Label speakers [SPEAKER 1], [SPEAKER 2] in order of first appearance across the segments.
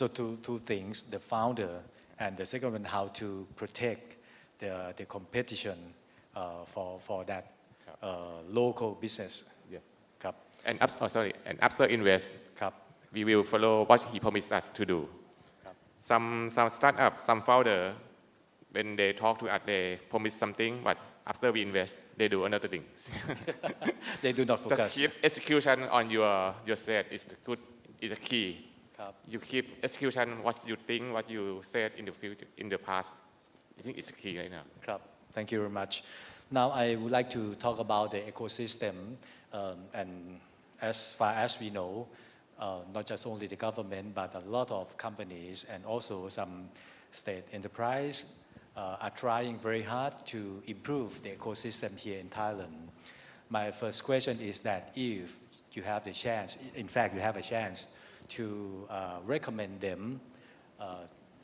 [SPEAKER 1] So two things, the founder, and the second one, how to protect the competition for that local business.
[SPEAKER 2] Yes.
[SPEAKER 1] ครับ
[SPEAKER 2] And after invest,
[SPEAKER 1] ครับ
[SPEAKER 2] we will follow what he promised us to do.
[SPEAKER 1] ครับ
[SPEAKER 2] Some startup, some founder, when they talk to us, they promise something, but after we invest, they do another thing.
[SPEAKER 1] They do not
[SPEAKER 2] Just
[SPEAKER 1] focus.
[SPEAKER 2] keep execution on your set is good, is a key.
[SPEAKER 1] ครับ
[SPEAKER 2] You keep execution what you think, what you said in the future, in the past. I think it's a key right now.
[SPEAKER 1] ครับ Thank you very much. Now I would like to talk about the ecosystem, and as far as we know, not just only the government, but a lot of companies and also some state enterprise are trying very hard to improve the ecosystem here in Thailand. My first question is that if you have the chance, in fact you have a chance to recommend them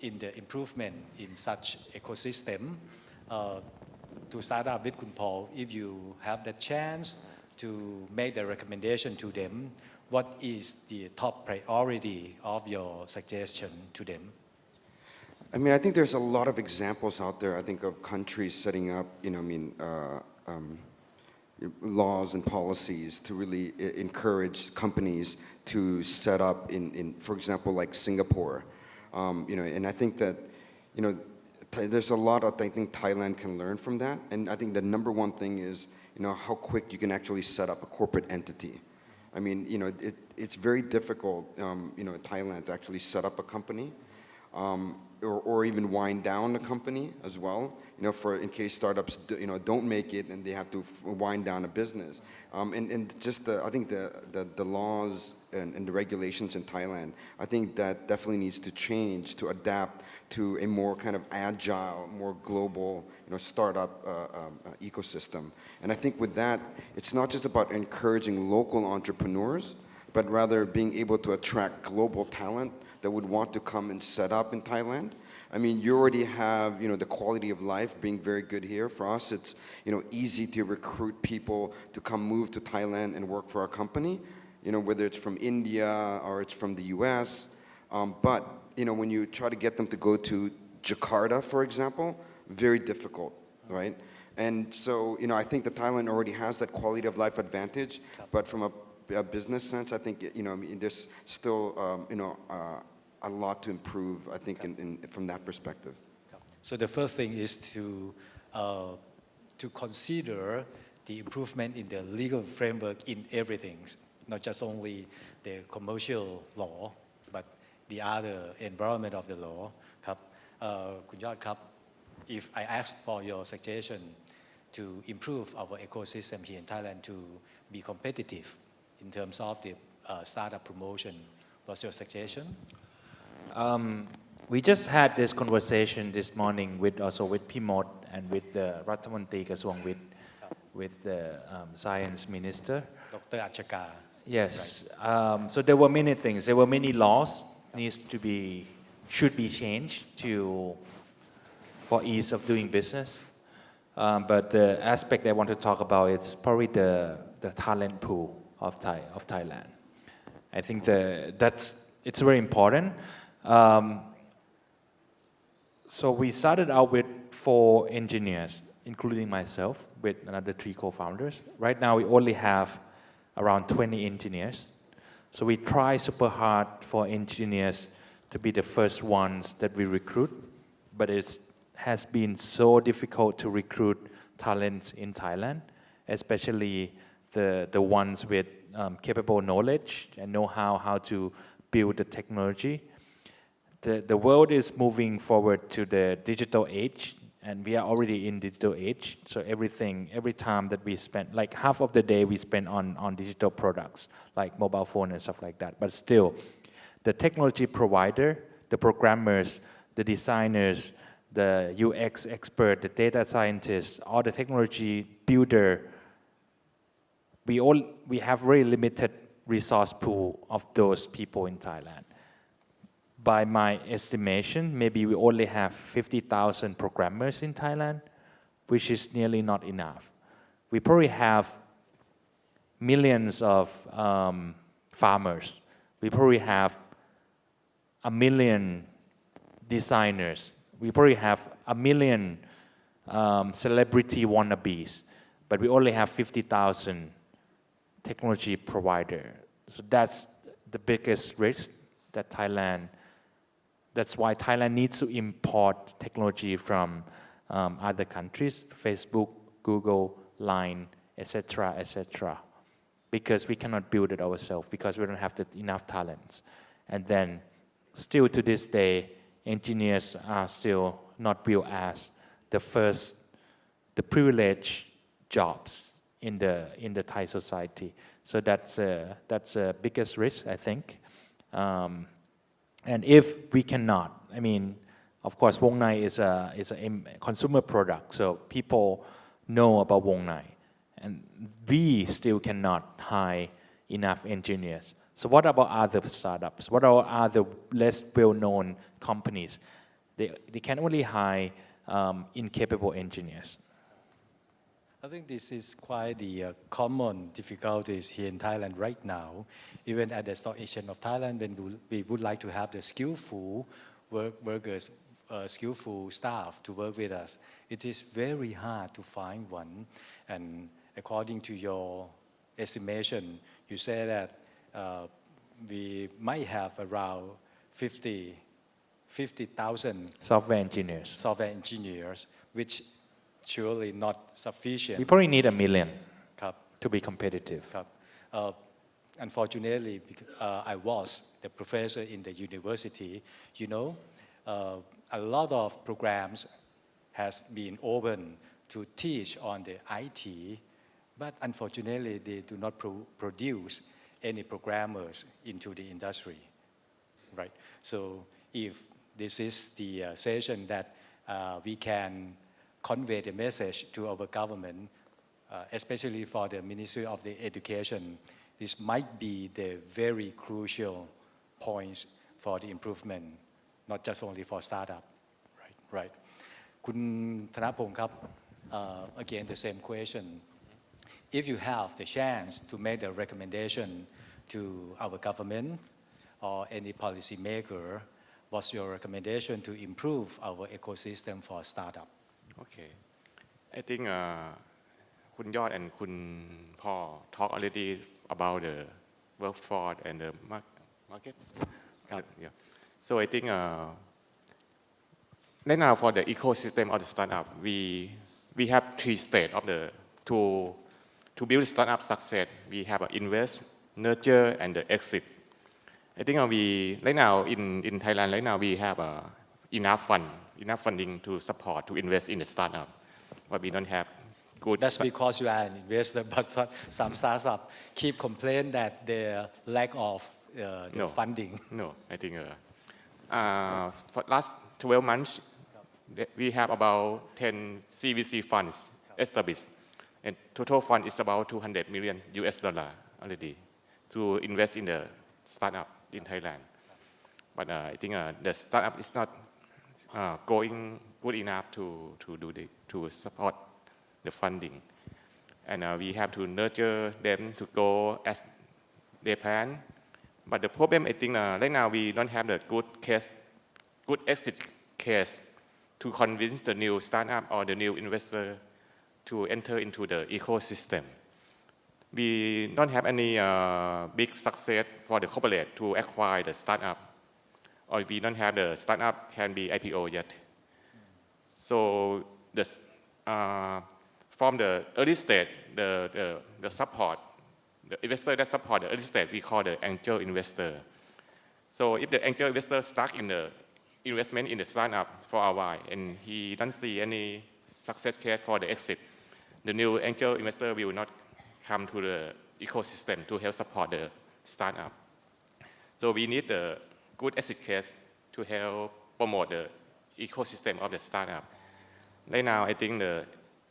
[SPEAKER 1] in the improvement in such ecosystem, to start up with Kun Paul, if you have the chance to make the recommendation to them, what is the top priority of your suggestion to them?
[SPEAKER 3] I mean, I think there's a lot of examples out there, I think, of countries setting up, laws and policies to really encourage companies to set up in for example, like Singapore. And I think that, there's a lot of, I think Thailand can learn from that. And I think the number one thing is, how quick you can actually set up a corporate entity. I mean, it's very difficult, in Thailand to actually set up a company, or even wind down a company as well, for in case startups, don't make it and they have to wind down a business. And just I think the laws and the regulations in Thailand, I think that definitely needs to change to adapt to a more kind of agile, more global, startup ecosystem. And I think with that, it's not just about encouraging local entrepreneurs, but rather being able to attract global talent that would want to come and set up in Thailand. I mean, you already have, the quality of life being very good here. For us, it's, easy to recruit people to come move to Thailand and work for our company, whether it's from India or it's from the US. But, when you try to get them to go to Jakarta, for example, very difficult, right? And so, I think that Thailand already has that quality of life advantage, but from a business sense, I think, there's still, a lot to improve, I think, from that perspective.
[SPEAKER 1] So the first thing is to consider the improvement in the legal framework in everything, not just only the commercial law, but the other environment of the law. ครับ คุณยอดครับ if I ask for your suggestion to improve our ecosystem here in Thailand to be competitive in terms of the startup promotion, what's your suggestion?
[SPEAKER 4] We just had this conversation this morning with Pimot and with the Rathamantri Kaswang with the Science Minister.
[SPEAKER 1] Dr. Achaka.
[SPEAKER 4] Yes. So there were many things. There were many laws should be changed for ease of doing business. But the aspect I want to talk about is probably the talent pool of Thailand. I think it's very important. So we started out with 4 engineers, including myself, with another 3 co-founders. Right now, we only have around 20 engineers. So we try super hard for engineers to be the first ones that we recruit, but it has been so difficult to recruit talents in Thailand, especially the ones with capable knowledge and know-how how to build the technology. The world is moving forward to the digital age, and we are already in digital age. So every time that we spend, like half of the day we spend on digital products, like mobile phone and stuff like that. But still, the technology provider, the programmers, the designers, the UX expert, the data scientists, all the technology builder, we have very limited resource pool of those people in Thailand. By my estimation, maybe we only have 50,000 programmers in Thailand, which is nearly not enough. We probably have millions of farmers. We probably have a million designers. We probably have a million celebrity wannabes, but we only have 50,000 technology provider. So that's the biggest risk that that's why Thailand needs to import technology from other countries, Facebook, Google, Line, etc., because we cannot build it ourselves, because we don't have enough talents. And then still to this day, engineers are still not viewed as the privileged jobs in the Thai society. So that's a biggest risk, I think. And if we cannot, I mean, of course, Wongnai is a consumer product, so people know about Wongnai, and we still cannot hire enough engineers. So what about other startups? What about other less well-known companies? They can only hire incapable engineers.
[SPEAKER 1] I think this is quite the common difficulties here in Thailand right now. Even at the Stock Exchange of Thailand, when we would like to have the skillful workers, skillful staff to work with us, it is very hard to find one. And according to your estimation, you say that we might have around 50,000
[SPEAKER 4] Software engineers,
[SPEAKER 1] which surely not sufficient.
[SPEAKER 4] We probably need 1 million
[SPEAKER 1] ครับ
[SPEAKER 4] to be competitive.
[SPEAKER 1] ครับ Unfortunately, I was the professor in the university. You know, a lot of programs has been open to teach on the IT, but unfortunately, they do not produce any programmers into the industry, right? So if this is the session that we can convey the message to our government, especially for the Ministry of the Education, this might be the very crucial points for the improvement, not just only for startup, right? คุณธนพงศ์ครับ again the same question. If you have the chance to make the recommendation to our government or any policy maker, what's your recommendation to improve our ecosystem for startup?
[SPEAKER 2] Okay, I think คุณยอด and คุณพ่อ talk already about the workforce and the market. Yeah. So I think right now for the ecosystem of the startup, we have 3 stages of the to build startup success. We have invest, nurture, and the exit. I think right now in Thailand right now we have enough funding to support to invest in the startup, but we don't have good.
[SPEAKER 1] That's because you are an investor, but some startups keep complaining that their lack of the funding.
[SPEAKER 2] No, I think for last 12 months we have about 10 CVC funds established, and total fund is about $200 million already to invest in the startup in Thailand. But I think the startup is not going good enough to support the funding, and we have to nurture them to go as they plan. But the problem, I think right now we don't have the good exit case to convince the new startup or the new investor to enter into the ecosystem. We don't have any big success for the corporate to acquire the startup, or we don't have the startup can be IPO yet. So from the early stage, the support, the investor that support the early stage, we call the angel investor. So if the angel investor stuck in the investment in the startup for a while and he don't see any success case for the exit, the new angel investor will not come to the ecosystem to help support the startup. So we need the good exit case to help promote the ecosystem of the startup. Right now, I think the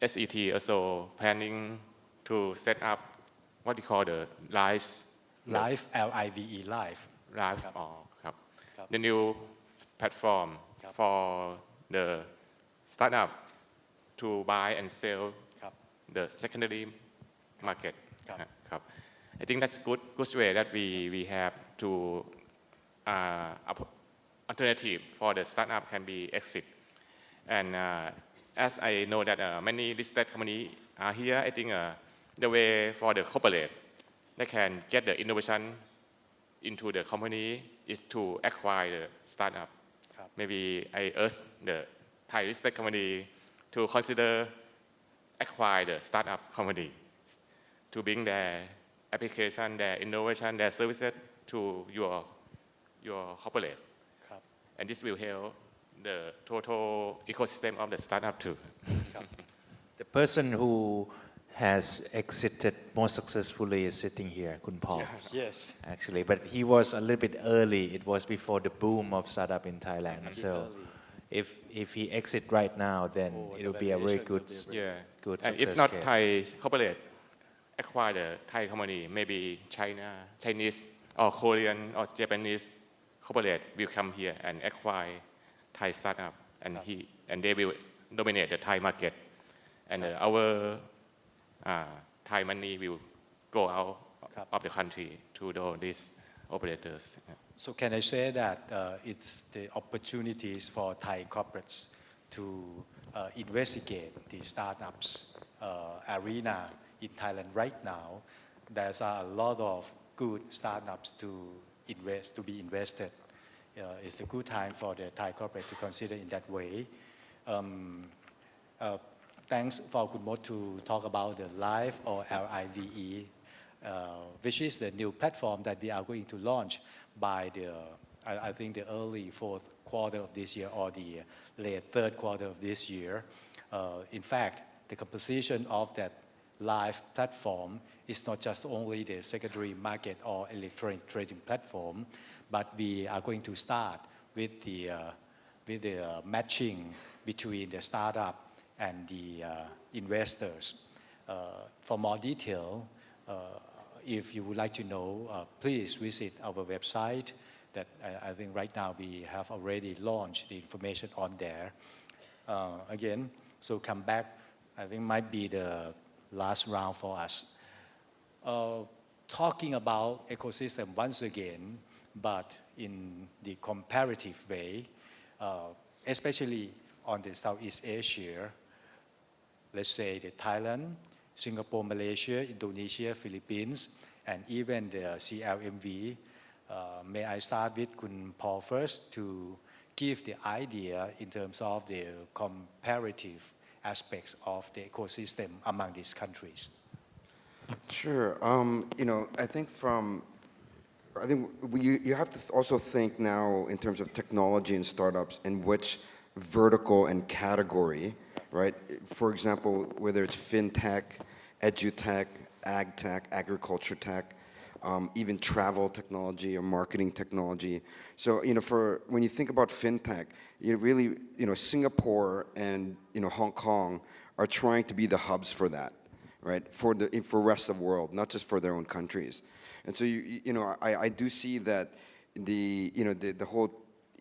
[SPEAKER 2] SET also planning to set up what we call the live,
[SPEAKER 1] Live.
[SPEAKER 2] the new platform for the startup to buy and sell the secondary market. I think that's good way that we have to alternative for the startup can be exit. And as I know that many listed companies are here, I think the way for the corporate they can get the innovation into the company is to acquire the startup. Maybe I urge the Thai listed company to consider acquire the startup company to bring their application, their innovation, their services to your corporate. And this will help the total ecosystem of the startup too.
[SPEAKER 4] The person who has exited most successfully is sitting here, Kun Paul.
[SPEAKER 1] Yes.
[SPEAKER 4] Actually, but he was a little bit early. It was before the boom of startup in Thailand. So if he exit right now, then it will be a very good, good
[SPEAKER 2] And
[SPEAKER 4] success
[SPEAKER 2] if not
[SPEAKER 4] case.
[SPEAKER 2] Thai corporate acquire the Thai company, maybe Chinese or Korean or Japanese corporate will come here and acquire Thai startup, and they will dominate the Thai market, and our Thai money will go out of the country to these operators.
[SPEAKER 1] So can I say that it's the opportunities for Thai corporates to investigate the startups arena in Thailand right now? There's a lot of good startups to be invested. It's a good time for the Thai corporate to consider in that way. Thanks for Khun Mot to talk about the LIVE or LIVE, which is the new platform that we are going to launch by I think the early fourth quarter of this year or the late third quarter of this year. In fact, the composition of that LIVE platform is not just only the secondary market or electronic trading platform, but we are going to start with the matching between the startup and the investors. For more detail, if you would like to know, please visit our website that I think right now we have already launched the information on there. Again, so come back, I think might be the last round for us. Talking about ecosystem once again, but in the comparative way, especially on the Southeast Asia, let's say the Thailand, Singapore, Malaysia, Indonesia, Philippines, and even the CLMV. May I start with Kun Paul first to give the idea in terms of the comparative aspects of the ecosystem among these countries?
[SPEAKER 3] Sure. I think you have to also think now in terms of technology and startups and which vertical and category, right? For example, whether it's fintech, edutech, agtech, agriculture tech, even travel technology or marketing technology. So, when you think about fintech, Singapore and, Hong Kong are trying to be the hubs for that, right? For rest of the world, not just for their own countries. And so, I do see that the whole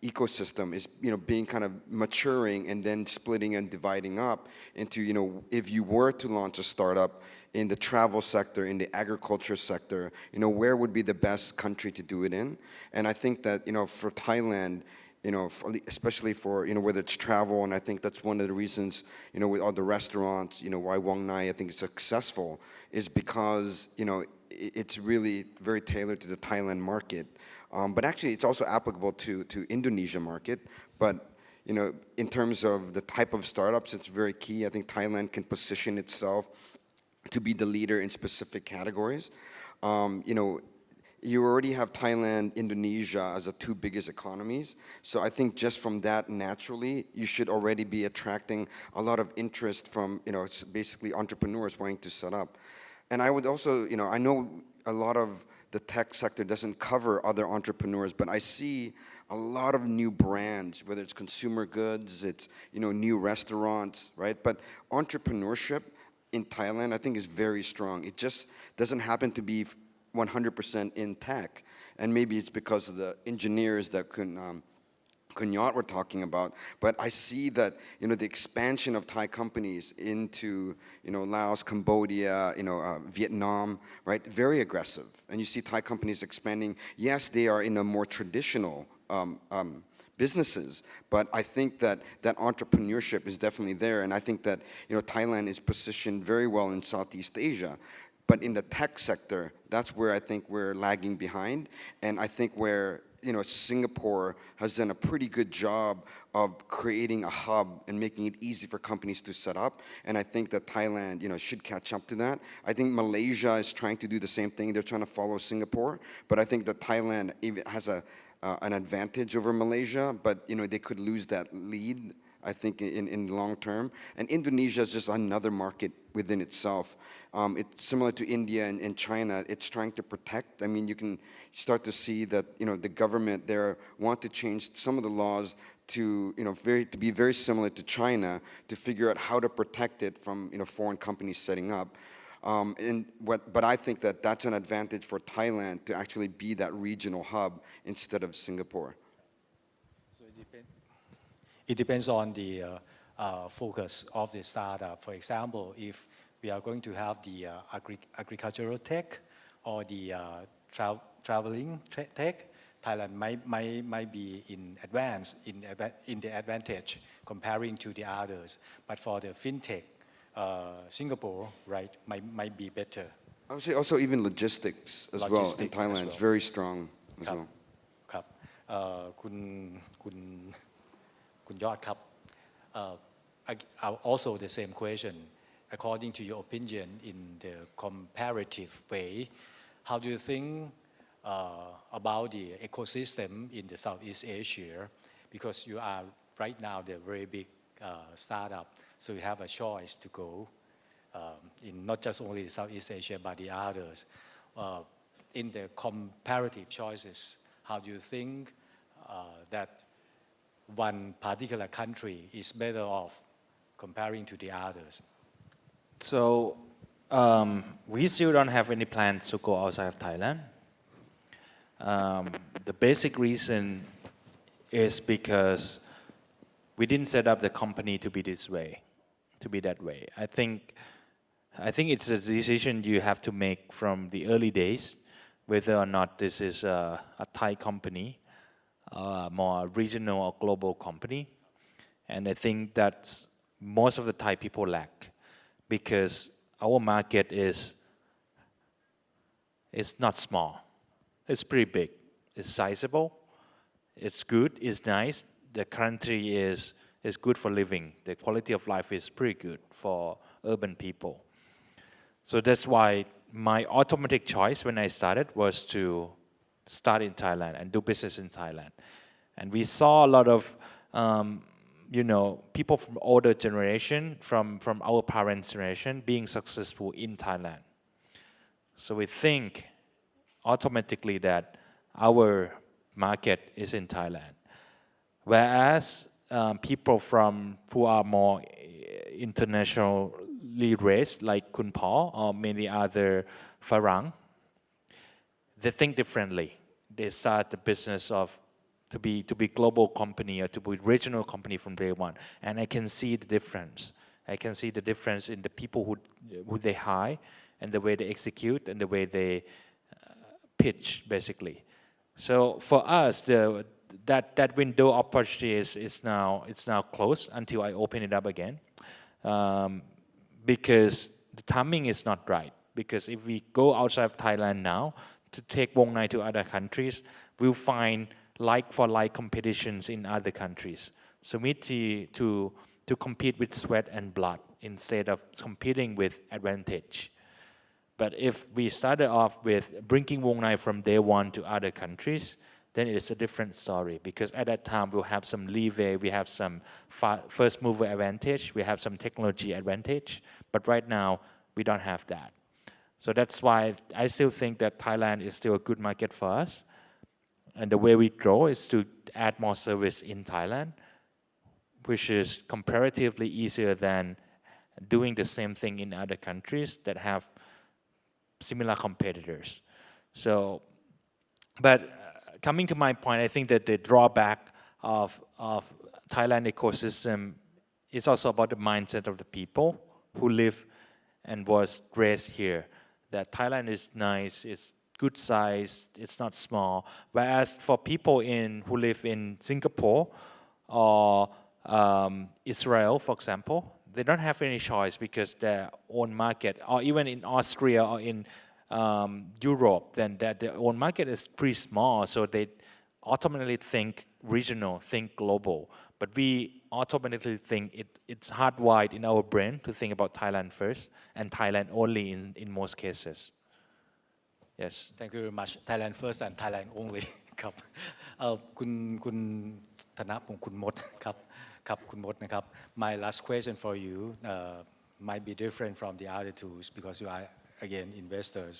[SPEAKER 3] ecosystem is, being kind of maturing and then splitting and dividing up into, if you were to launch a startup in the travel sector, in the agriculture sector, where would be the best country to do it in? And I think that, for Thailand, especially for, whether it's travel, and I think that's one of the reasons, with all the restaurants, why Wongnai, I think, is successful, is because, it's really very tailored to the Thailand market. But actually, it's also applicable to Indonesia market. But, in terms of the type of startups, it's very key. I think Thailand can position itself to be the leader in specific categories. You already have Thailand, Indonesia as the two biggest economies. So I think just from that, naturally, you should already be attracting a lot of interest from, it's basically entrepreneurs wanting to set up. And I would also, I know a lot of the tech sector doesn't cover other entrepreneurs, but I see a lot of new brands, whether it's consumer goods, it's, new restaurants, right? But entrepreneurship in Thailand, I think, is very strong. It just doesn't happen to be 100% in tech. And maybe it's because of the engineers that Kunyat were talking about. But I see that, the expansion of Thai companies into, Laos, Cambodia, Vietnam, right? Very aggressive. And you see Thai companies expanding. Yes, they are in a more traditional businesses. But I think that that entrepreneurship is definitely there, and I think that Thailand is positioned very well in Southeast Asia. But in the tech sector, that's where I think we're lagging behind, and I think where Singapore has done a pretty good job of creating a hub and making it easy for companies to set up. And I think that Thailand, should catch up to that. I think Malaysia is trying to do the same thing. They're trying to follow Singapore. But I think that Thailand even has an advantage over Malaysia, but they could lose that lead, I think, in the long term. And Indonesia is just another market within itself. It's similar to India and China. It's trying to protect. I mean, you can start to see that the government there want to change some of the laws to to be very similar to China, to figure out how to protect it from foreign companies setting up. But I think that that's an advantage for Thailand to actually be that regional hub instead of Singapore.
[SPEAKER 1] So it depends on the focus of the startup. For example, if we are going to have the agricultural tech or the traveling tech, Thailand might be in the advantage comparing to the others. But for the fintech, Singapore, right, might be better.
[SPEAKER 3] I would say also even logistics as well in Thailand is very strong as well.
[SPEAKER 1] ครับคุณยอดครับ also the same question. According to your opinion, in the comparative way, how do you think about the ecosystem in the Southeast Asia? Because you are right now the very big startup, so you have a choice to go in not just only Southeast Asia but the others. In the comparative choices, how do you think that one particular country is better off comparing to the others?
[SPEAKER 4] So we still don't have any plans to go outside of Thailand. The basic reason is because we didn't set up the company to be this way, to be that way. I think it's a decision you have to make from the early days, whether or not this is a Thai company, more regional or global company. And I think that's most of the Thai people lack, because our market is not small. It's pretty big. It's sizable. It's good. It's nice. The country is good for living. The quality of life is pretty good for urban people. So that's why my automatic choice when I started was to start in Thailand and do business in Thailand. And we saw a lot of people from older generation, from our parents' generation, being successful in Thailand. So we think automatically that our market is in Thailand. Whereas people who are more internationally raised, like Kun Paul or many other Farang, they think differently. They start the business of to be global company or to be regional company from day one, and I can see the difference. I can see the difference in the people who they hire and the way they execute and the way they pitch, basically. So for us, that window of opportunity is now closed until I open it up again, because the timing is not right. Because if we go outside of Thailand now to take Wongnai to other countries, we'll find like-for-like competitions in other countries. So we need to compete with sweat and blood instead of competing with advantage. But if we started off with bringing Wongnai from day one to other countries, then it's a different story. Because at that time, we'll have some leeway, we have some first mover advantage, we have some technology advantage. But right now, we don't have that. So that's why I still think that Thailand is still a good market for us. And the way we grow is to add more service in Thailand, which is comparatively easier than doing the same thing in other countries that have similar competitors. So, but coming to my point, I think that the drawback of Thailand ecosystem is also about the mindset of the people who live and was raised here. That Thailand is nice, it's good size. It's not small. Whereas for people who live in Singapore or Israel, for example, they don't have any choice because their own market, or even in Austria or in Europe, then their own market is pretty small, so they automatically think regional, think global. But we automatically think it's hardwired in our brain to think about Thailand first and Thailand only in most cases. Yes.
[SPEAKER 1] Thank you very much. Thailand first and Thailand only ครับคุณธนพงศ์คุณมดครับครับคุณมดนะครับ My last question for you might be different from the other two because you are again investors.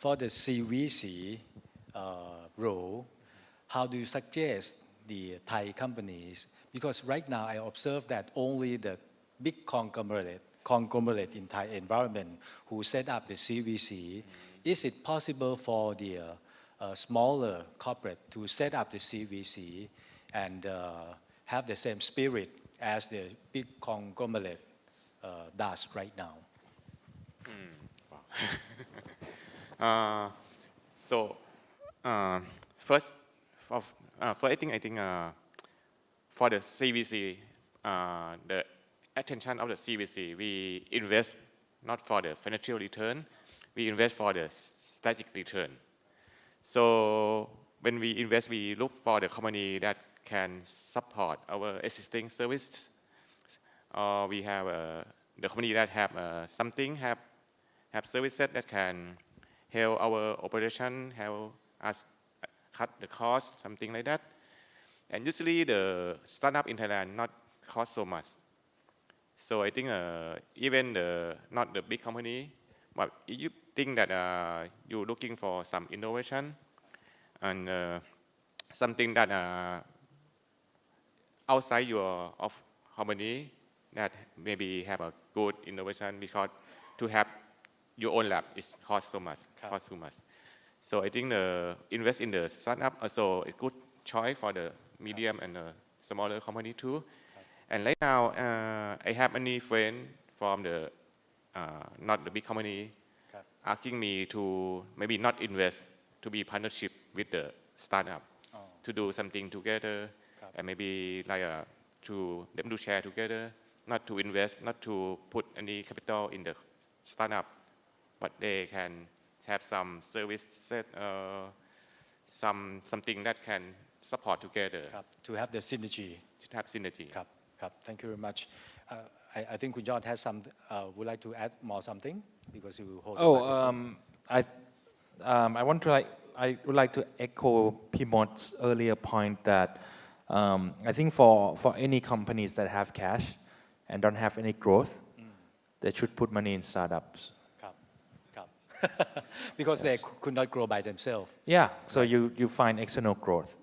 [SPEAKER 1] For the CVC role, how do you suggest the Thai companies? Because right now I observe that only the big conglomerate in Thai environment who set up the CVC. Is it possible for the smaller corporate to set up the CVC and have the same spirit as the big conglomerate does right now?
[SPEAKER 2] First, I think for the CVC, the attention of the CVC, we invest not for the financial return, we invest for the strategic return. So when we invest, we look for the company that can support our existing services. We have the company that have something, have services that can help our operation, help us cut the cost, something like that. And usually the startup in Thailand not cost so much. So I think even not the big company, but if you think that you're looking for some innovation and something that outside your of company that maybe have a good innovation, because to have your own lab is cost so much. So I think invest in the startup also a good choice for the medium and smaller company too. And right now I have many friends from the not the big company asking me to maybe not invest, to be partnership with the startup, to do something together, and maybe like to them to share together, not to invest, not to put any capital in the startup, but they can have some service set, something that can support together.
[SPEAKER 1] To have the synergy. Thank you very much. I think Kun Yod has some would like to add more something because you hold.
[SPEAKER 4] I would like to echo Pimot's earlier point that I think for any companies that have cash and don't have any growth, they should put money in startups.
[SPEAKER 1] Because they could not grow by themselves.
[SPEAKER 4] Yeah, so you find external growth.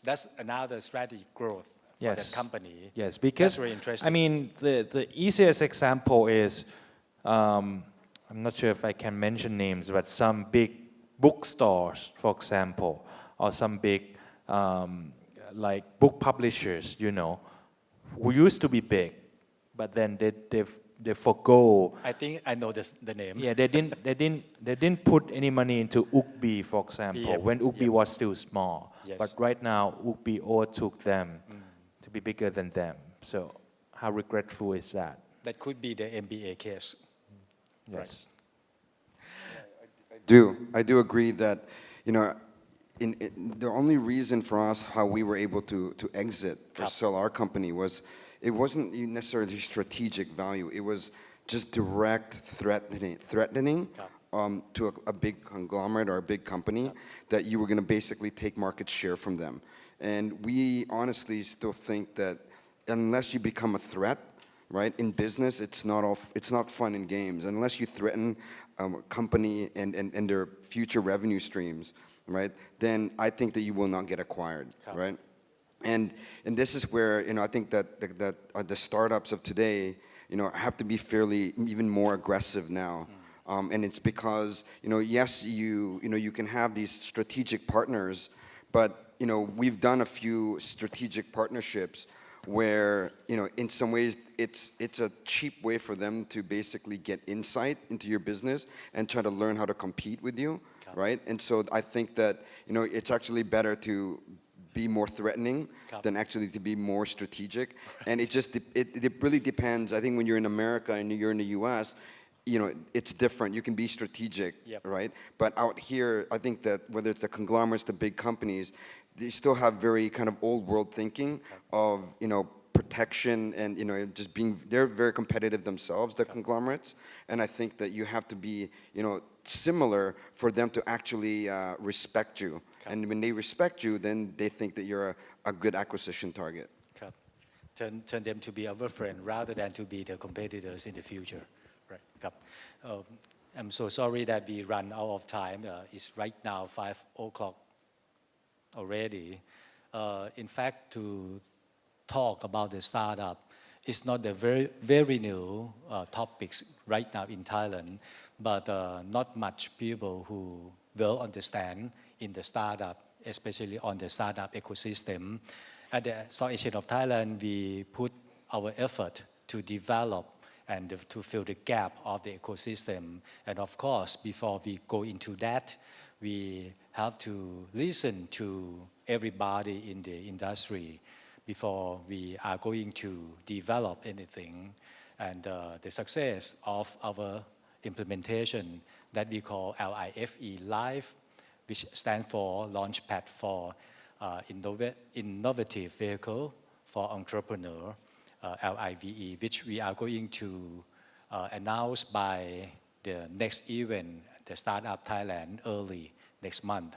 [SPEAKER 1] That's another strategy growth for the company.
[SPEAKER 4] Yes, because
[SPEAKER 1] that's very interesting.
[SPEAKER 4] I mean the easiest example is I'm not sure if I can mention names, but some big bookstores, for example, or some big like book publishers, who used to be big, but then they forgo.
[SPEAKER 1] I think I know the name.
[SPEAKER 4] Yeah, they didn't put any money into Ukbi, for example, when Ukbi was still small.
[SPEAKER 1] Yes.
[SPEAKER 4] But right now, Ukbi overtook them to be bigger than them. So how regretful is that?
[SPEAKER 1] That could be the MBA case.
[SPEAKER 4] Yes.
[SPEAKER 3] I do agree that, the only reason for us how we were able to exit or sell our company was it wasn't necessarily strategic value. It was just direct threatening to a big conglomerate or a big company that you were going to basically take market share from them. And we honestly still think that unless you become a threat, right, in business, it's not fun and games. Unless you threaten a company and their future revenue streams, right, then I think that you will not get acquired, right? And this is where I think that the startups of today have to be fairly even more aggressive now, and it's because yes you can have these strategic partners, but we've done a few strategic partnerships where in some ways it's a cheap way for them to basically get insight into your business and try to learn how to compete with you, right? And so I think that, it's actually better to be more threatening than actually to be more strategic. And it really depends. I think when you're in America and you're in the US, it's different. You can be strategic, right? But out here, I think that whether it's the conglomerates, the big companies, they still have very kind of old world thinking of, protection and, just they're very competitive themselves, the conglomerates. And I think that you have to be, similar for them to actually respect you. And when they respect you, then they think that you're a good acquisition target.
[SPEAKER 1] Turn them to be our friend rather than to be the competitors in the future. Right. I'm so sorry that we run out of time. It's right now 5 o'clock already. In fact, to talk about the startup, it's not a very new topics right now in Thailand, but not much people who will understand in the startup, especially on the startup ecosystem. At the Association of Thailand, we put our effort to develop and to fill the gap of the ecosystem. And of course, before we go into that, we have to listen to everybody in the industry before we are going to develop anything. And the success of our implementation that we call LIFE, LIFE, which stands for Launchpad for Innovative Vehicle for Entrepreneur, LIVE, which we are going to announce by the next event, the Startup Thailand, early next month.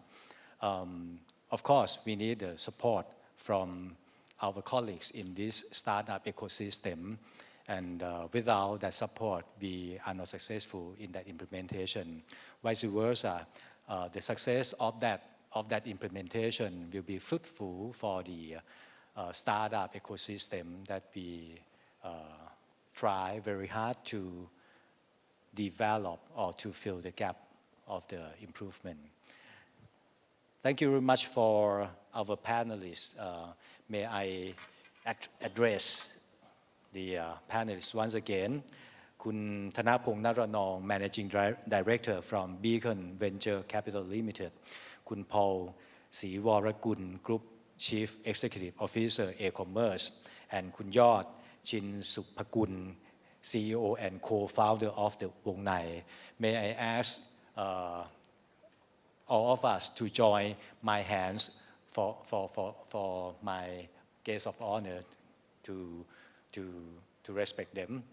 [SPEAKER 1] Of course, we need the support from our colleagues in this startup ecosystem, and without that support, we are not successful in that implementation. Vice versa, the success of that implementation will be fruitful for the startup ecosystem that we try very hard to develop or to fill the gap of the improvement. Thank you very much for our panelists. May I address the panelists once again. Kun Thanapong Ranong, Managing Director from Beacon Venture Capital Limited. Kun Paul Srivorakul, Group Chief Executive Officer, Acommerce. And Kun Yod Chinsupakul, CEO and co-founder of the Wongnai. May I ask all of us to join my hands for my guest of honor to respect them.